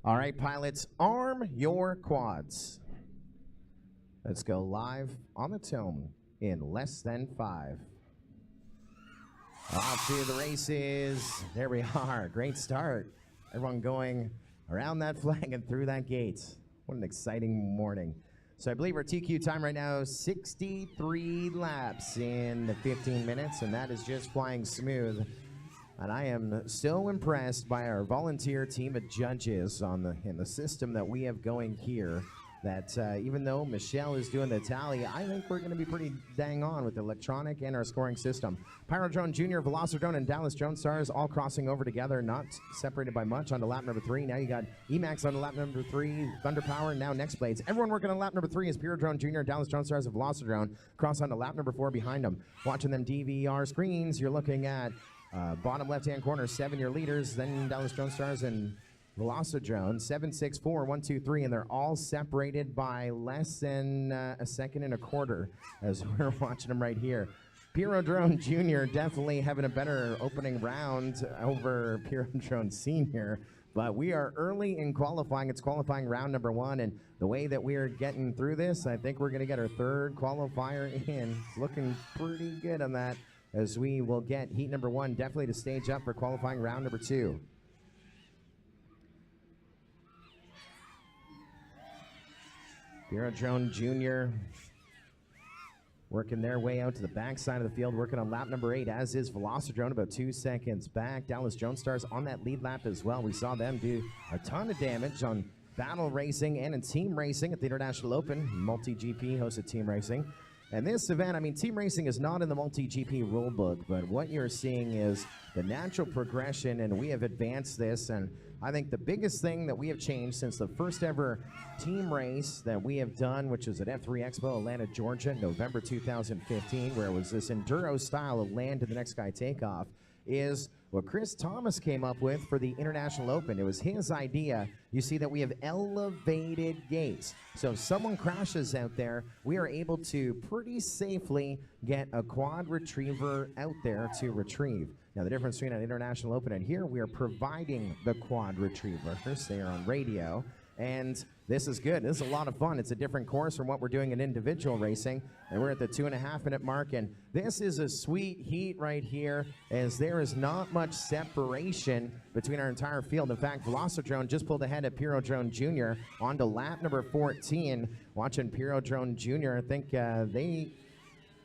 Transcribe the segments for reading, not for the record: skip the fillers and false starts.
All right, pilots, arm your quads. Let's go live on the tone in less than 5. Off to the races. There we are. Great start. Everyone going around that flag and through that gate. What an exciting morning. So I believe our TQ time right now is 63 laps in 15 minutes, and that is just flying smooth. And I am so impressed by our volunteer team of judges in the system that we have going here that even though Michelle is doing the tally, I think we're going to be pretty dang on with the electronic and our scoring system. Pyro DroneJR, VelociDrone, and Dallas DroneStars all crossing over together, not separated by much, onto lap number 3. Now you got Emax on lap number 3, Thunder Power, and now Nexx Blades. Everyone working on lap number 3 is Pyro DroneJR, Dallas DroneStars, and VelociDrone. Cross onto lap number 4 behind them. Watching them DVR screens, you're looking at bottom left-hand corner, 7 your leaders, then Dallas DroneStars and VelociDrone, 7, 6, 4, 1, 2, 3, and they're all separated by less than a second and a quarter as we're watching them right here. Pyro DroneJR definitely having a better opening round over Pyro Drone Senior, but we are early in qualifying. It's qualifying round number 1, and the way that we are getting through this, I think we're going to get our 3rd qualifier in. It's looking pretty good on that, as we will get heat number 1 definitely to stage up for qualifying round number 2. Pyro DroneJR working their way out to the backside of the field, working on lap number 8, as is VelociDrone, about 2 seconds back. Dallas DroneStars on that lead lap as well. We saw them do a ton of damage on battle racing and in team racing at the International Open. Multi-GP hosted team racing. And this event, I mean, team racing is not in the multi-GP rulebook, but what you're seeing is the natural progression, and we have advanced this. And I think the biggest thing that we have changed since the first ever team race that we have done, which was at F3 Expo, Atlanta, Georgia, November 2015, where it was this enduro style of land to the next guy takeoff, is what Chris Thomas came up with for the International Open. It was his idea. You see that we have elevated gates. So if someone crashes out there, we are able to pretty safely get a quad retriever out there to retrieve. Now the difference between an International Open and here, we are providing the quad retrievers. They are on radio. And this is good. This is a lot of fun. It's a different course from what we're doing in individual racing. And we're at the 2.5-minute mark. And this is a sweet heat right here, as there is not much separation between our entire field. In fact, VelociDrone just pulled ahead at Pyro DroneJR onto lap number 14. Watching Pyro DroneJR, I think they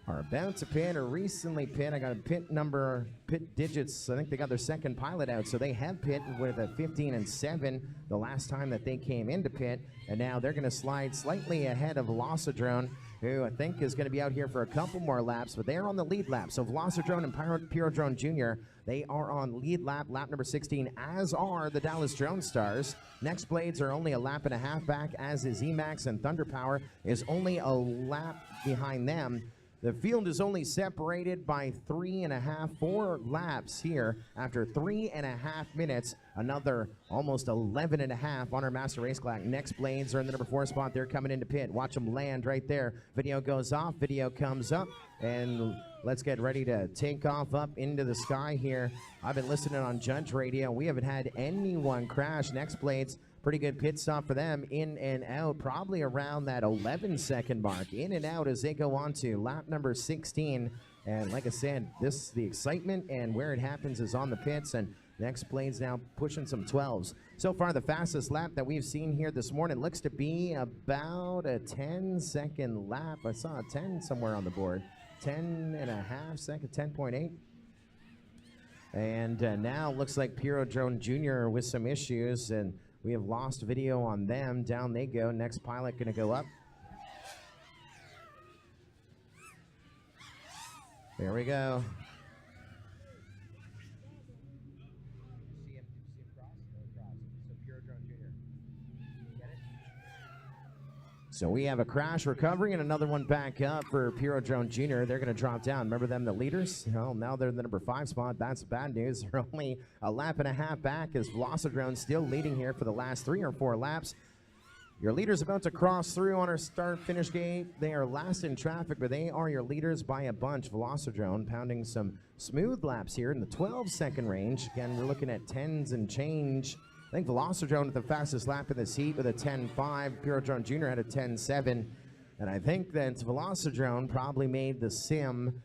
are about to pit or recently pit. I got a pit digits. I think they got their 2nd pilot out, so they have pit with a 15 and 7 the last time that they came into pit, and now they're going to slide slightly ahead of VelociDrone, who I think is going to be out here for a couple more laps, but they are on the lead lap. So VelociDrone and Pyro DroneJR, they are on lead lap number 16, as are the Dallas DroneStars. Nexx Blades are only a lap and a half back, as is Emax, and Thunder Power is only a lap behind them. The field is only separated by 4 laps here. After 3.5 minutes, another almost 11.5 on our master race clock. Nexx Blades are in the number 4 spot. They're coming into pit. Watch them land right there. Video goes off, video comes up, and let's get ready to take off up into the sky here. I've been listening on Judge Radio. We haven't had anyone crash. Nexx Blades, pretty good pit stop for them, in and out, probably around that 11-second mark. In and out as they go on to lap number 16. And like I said, the excitement and where it happens is on the pits, and Nexx Blades now pushing some 12s. So far, the fastest lap that we've seen here this morning looks to be about a 10-second lap. I saw a 10 somewhere on the board. 10.5 seconds, 10.8. And now looks like Pyro DroneJR with some issues, and we have lost video on them. Down they go. Next pilot going to go up. There we go. So we have a crash recovery and another one back up for Pyro DroneJR. They're going to drop down. Remember them, the leaders? Well, now they're in the number 5 spot. That's bad news. They're only a lap and a half back, as VelociDrone still leading here for the last 3 or 4 laps. Your leaders about to cross through on our start-finish gate. They are last in traffic, but they are your leaders by a bunch. VelociDrone pounding some smooth laps here in the 12-second range. Again, we're looking at 10s and change I think VelociDrone at the fastest lap in this heat with a 10.5. Pyro DroneJR had a 10.7. And I think that VelociDrone probably made the sim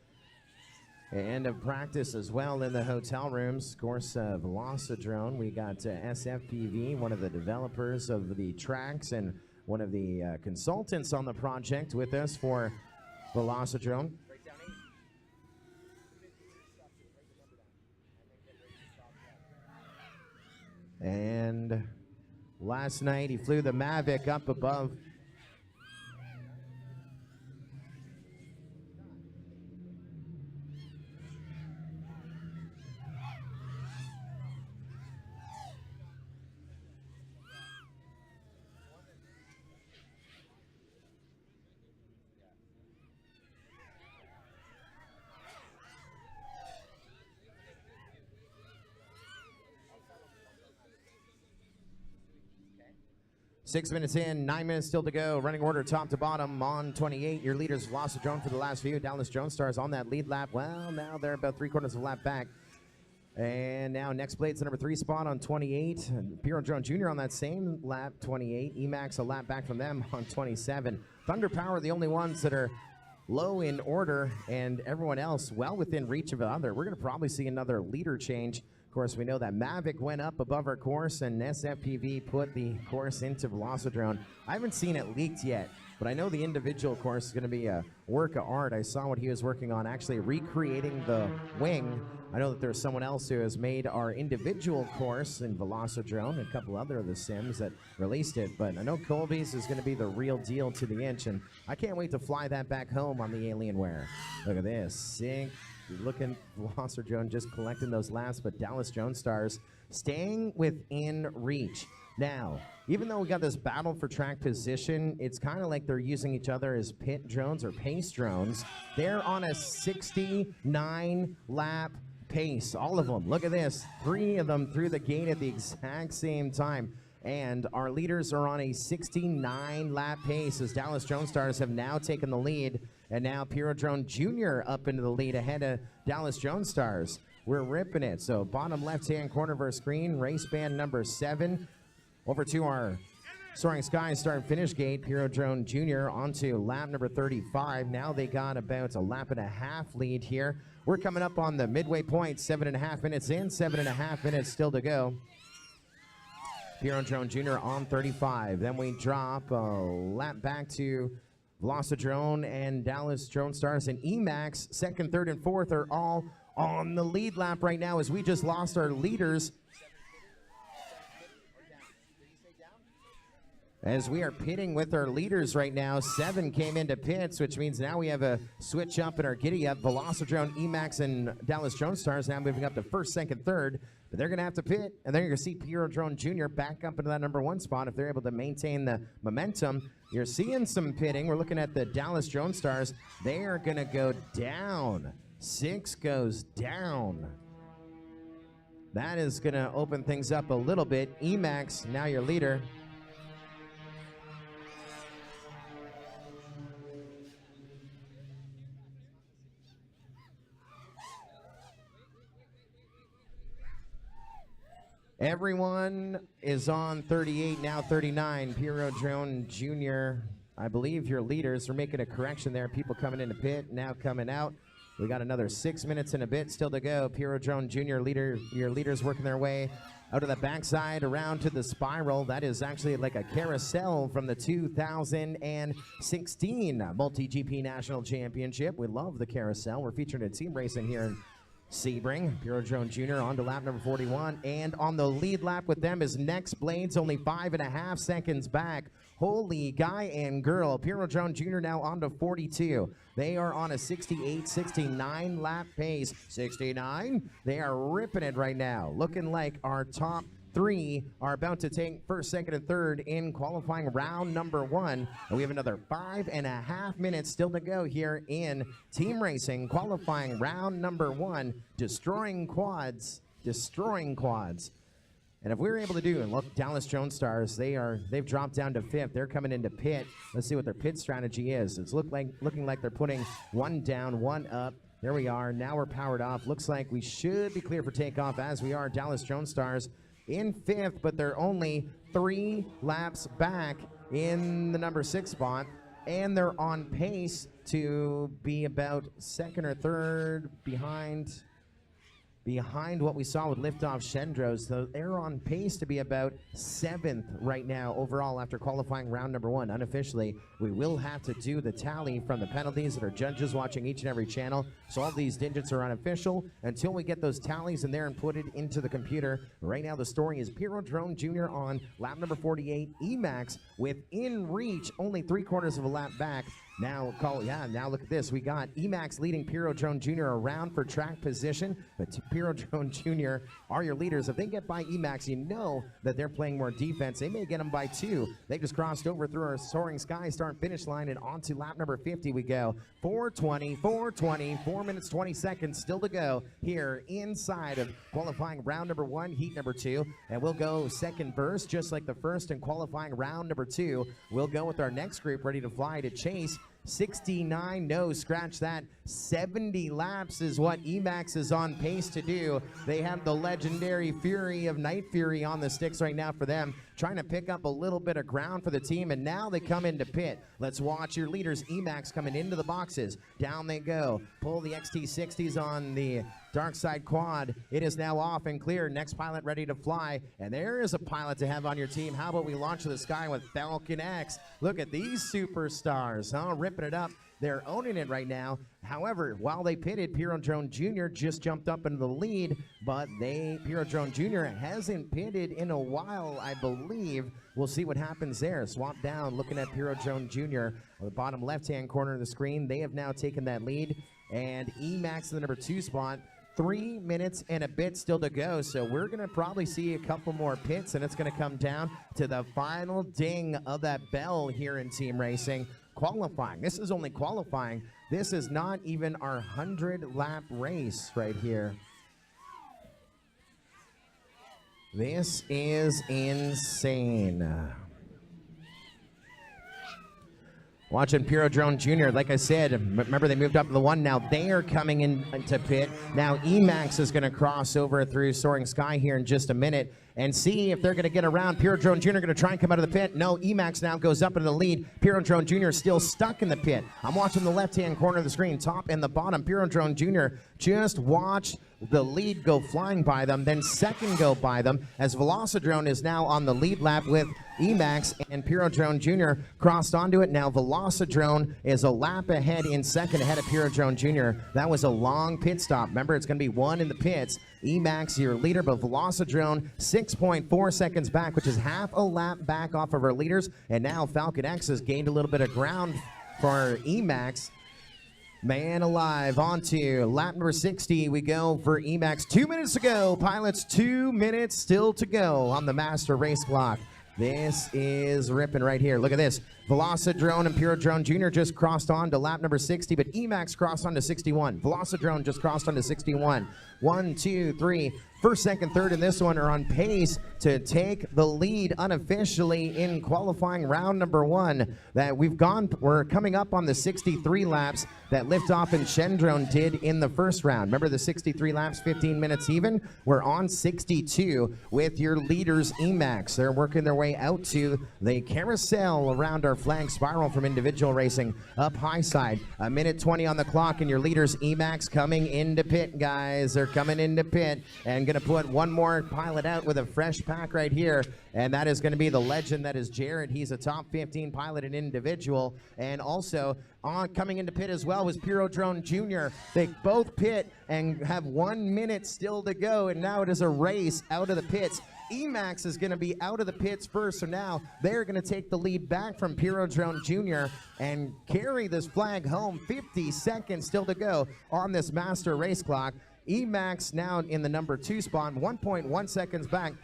end of practice as well in the hotel rooms. Of course, VelociDrone, we got SFPV, one of the developers of the tracks and one of the consultants on the project with us for VelociDrone. And last night he flew the Mavic up above. Six minutes in, 9 minutes still to go. Running order top to bottom on 28. Your leaders, VelociDrone for the last few. Dallas DroneStars on that lead lap. Well, now they're about 3/4 of a lap back. And now Nexx Blade's the number 3 spot on 28. And Pyro DroneJR on that same lap, 28. Emax a lap back from them on 27. Thunder Power, the only ones that are low in order, and everyone else well within reach of another. We're going to probably see another leader change. Of course, we know that Mavic went up above our course, and SFPV put the course into VelociDrone. I haven't seen it leaked yet, but I know the individual course is going to be a work of art. I saw what he was working on, actually recreating the wing. I know that there's someone else who has made our individual course in VelociDrone, and a couple other of the sims that released it, but I know Colby's is going to be the real deal to the inch, and I can't wait to fly that back home on the Alienware. Look at this, sick. Looking, VelociDrone just collecting those laps, but Dallas DroneStars staying within reach. Now, even though we got this battle for track position, it's kind of like they're using each other as pit drones or pace drones. They're on a 69 lap pace, all of them. Look at this, 3 of them through the gate at the exact same time. And our leaders are on a 69 lap pace as Dallas DroneStars have now taken the lead. And now Pyro DroneJR up into the lead ahead of Dallas DroneStars. We're ripping it. So bottom left-hand corner of our screen, race band number 7. Over to our Soaring Skies start and finish gate, Pyro DroneJR onto lap number 35. Now they got about a lap and a half lead here. We're coming up on the midway point, 7.5 minutes in, 7.5 minutes still to go. Pyro DroneJR on 35. Then we drop a lap back to VelociDrone and Dallas DroneStars, and Emax, 2nd, 3rd, and 4th are all on the lead lap right now as we just lost our leaders. As we are pitting with our leaders right now, 7 came into pits, which means now we have a switch up in our giddy up. VelociDrone, Emax, and Dallas DroneStars now moving up to 1st, 2nd, 3rd. But they're going to have to pit, and they're going to see Pyro DroneJR back up into that number 1 spot if they're able to maintain the momentum. You're seeing some pitting. We're looking at the Dallas DroneStars. They are going to go down. 6 goes down. That is going to open things up a little bit. Emax, now your leader. Everyone is on 38, now 39. Pyro DroneJR, I believe your leaders are making a correction there. People coming into pit, now coming out. We got another 6 minutes and a bit still to go. Pyro DroneJR, your leaders working their way out of the backside around to the spiral. That is actually like a carousel from the 2016 Multi-GP National Championship. We love the carousel. We're featuring a team racing here in Sebring. Pyro DroneJR on to lap number 41, and on the lead lap with them is Nexx Blades, only 5.5 seconds back. Holy guy and girl. Pyro DroneJR now on to 42. They are on a 68, 69 lap pace. 69, they are ripping it right now. Looking like our top 3 are about to take 1st, 2nd, and 3rd in qualifying round number 1. And we have another 5.5 minutes still to go here in team racing, qualifying round number 1. Destroying quads, destroying quads. And if we were able to do, and look, Dallas DroneStars, they've dropped down to 5th. They're coming into pit. Let's see what their pit strategy is. It's looking like they're putting 1 down, 1 up. There we are. Now we're powered off. Looks like we should be clear for takeoff, as we are. Dallas DroneStars in 5th, but they're only 3 laps back in the number 6 spot, and they're on pace to be about 2nd or 3rd behind what we saw with Liftoff Shendros. So they're on pace to be about 7th right now overall after qualifying round number 1. Unofficially, we will have to do the tally from the penalties that are judges watching each and every channel. So all these digits are unofficial until we get those tallies in there and put it into the computer. Right now the story is Pyro DroneJR on lap number 48. Emax within reach, only 3/4 of a lap back. Now look at this. We got Emax leading Pyro DroneJR around for track position, but Pyro DroneJR are your leaders. If they get by Emax, you know that they're playing more defense. They may get them by 2. They just crossed over through our Soaring Sky start-finish line, and onto lap number 50 we go. 4:20, 4 minutes 20 seconds still to go here inside of qualifying round number 1, heat number 2, and we'll go second burst just like the first in qualifying round number 2. We'll go with our next group ready to fly to chase 69, no, scratch that. 70 laps is what Emax is on pace to do. They have the legendary Fury of Night Fury on the sticks right now for them, trying to pick up a little bit of ground for the team, and now they come into pit. Let's watch your leaders, Emax, coming into the boxes. Down they go. Pull the XT60s on the Dark Side Quad. It is now off and clear. Next pilot ready to fly, and there is a pilot to have on your team. How about we launch to the sky with Falcon X? Look at these superstars, huh? Ripping it up. They're owning it right now. However, while they pitted, Pyro DroneJR just jumped up into the lead, but Pyro DroneJR hasn't pitted in a while, I believe. We'll see what happens there. Swap down, looking at Pyro DroneJR on the bottom left-hand corner of the screen. They have now taken that lead, and Emax in the number 2 spot. 3 minutes and a bit still to go, so we're going to probably see a couple more pits, and it's going to come down to the final ding of that bell here in team racing. Qualifying. This is only qualifying. This is not even our 100-lap race right here. This is insane. Watching Pyro DroneJR, like I said, remember they moved up to the 1, now they are coming into pit. Now Emax is going to cross over through Soaring Sky here in just a minute and see if they're going to get around. Pyro DroneJR going to try and come out of the pit. No, Emax now goes up into the lead. Pyro DroneJR still stuck in the pit. I'm watching the left-hand corner of the screen, top and the bottom. Pyro DroneJR just watch the lead go flying by them, then second go by them, as Velocidrone is now on the lead lap with Emax, and Pyro DroneJR crossed onto it. Now Velocidrone is a lap ahead in second, ahead of Pyro DroneJR. That was a long pit stop. Remember, it's going to be 1 in the pits. Emax, your leader, but Velocidrone 6.4 seconds back, which is half a lap back off of our leaders. And now Falcon X has gained a little bit of ground for Emax. Man alive, onto lap number 60 we go for Emax. 2 minutes to go, pilots, 2 minutes still to go on the master race clock. This is ripping right here. Look at this. Velocidrone and Pyro DroneJR just crossed on to lap number 60, but Emax crossed on to 61. Velocidrone just crossed on to 61. 1, 2, 3. First, second, third in this one are on pace to take the lead unofficially in qualifying round number 1. We're coming up on the 63 laps that Liftoff and Shendrone did in the first round. Remember the 63 laps, 15 minutes even? We're on 62 with your leaders Emax. They're working their way out to the carousel around our flag spiral from individual racing up high side. 1 minute 20 on the clock, and your leaders Emax coming into pit, guys. They're coming into pit and going to put one more pilot out with a fresh pack right here, and that is going to be the legend that is Jared. He's a top 15 pilot in individual, and also coming into pit as well was Pyro DroneJR. They both pit and have 1 minute still to go, and now it is a race out of the pits. Emax is going to be out of the pits first, so now they're going to take the lead back from Pyro DroneJR and carry this flag home. 50 seconds still to go on this master race clock. Emax now in the number 2 spot, 1.1 seconds back.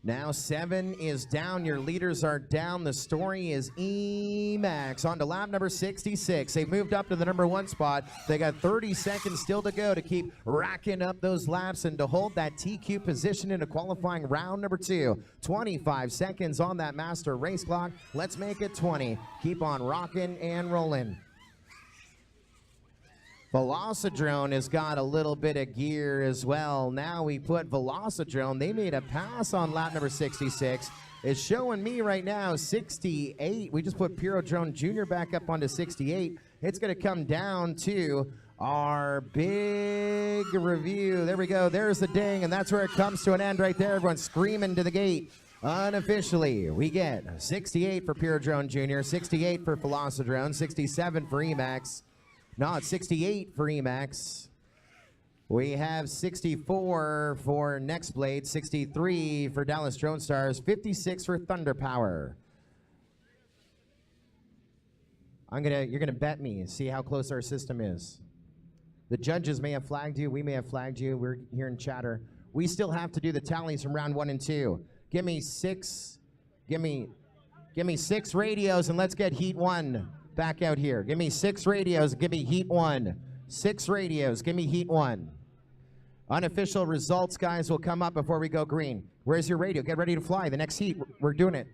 Now 7 is down, your leaders are down. The story is Emax on to lap number 66. They've moved up to the number 1 spot. They got 30 seconds still to go to keep racking up those laps and to hold that TQ position into qualifying round number 2. 25 seconds on that master race clock. Let's make it 20. Keep on rocking and rolling. Velocidrone has got a little bit of gear as well. Now we put Velocidrone. They made a pass on lap number 66. It's showing me right now 68. We just put Pyro DroneJR back up onto 68. It's going to come down to our big review. There we go. There's the ding, and that's where it comes to an end right there. Everyone's screaming to the gate. Unofficially, we get 68 for Pyro DroneJR, 68 for Velocidrone, 67 for Emax. No, it's 68 for Emax. We have 64 for Nexx Blade, 63 for Dallas Drone Stars, 56 for Thunder Power. You're gonna bet me, see how close our system is. The judges may have flagged you, we may have flagged you. We're here in chatter. We still have to do the tallies from round 1 and 2. Give me 6 radios and let's get heat 1 back out here. Give me 6 radios, give me heat 1. 6 radios, give me heat 1. Unofficial results, guys, will come up before we go green. Where's your radio? Get ready to fly. The next heat, we're doing it.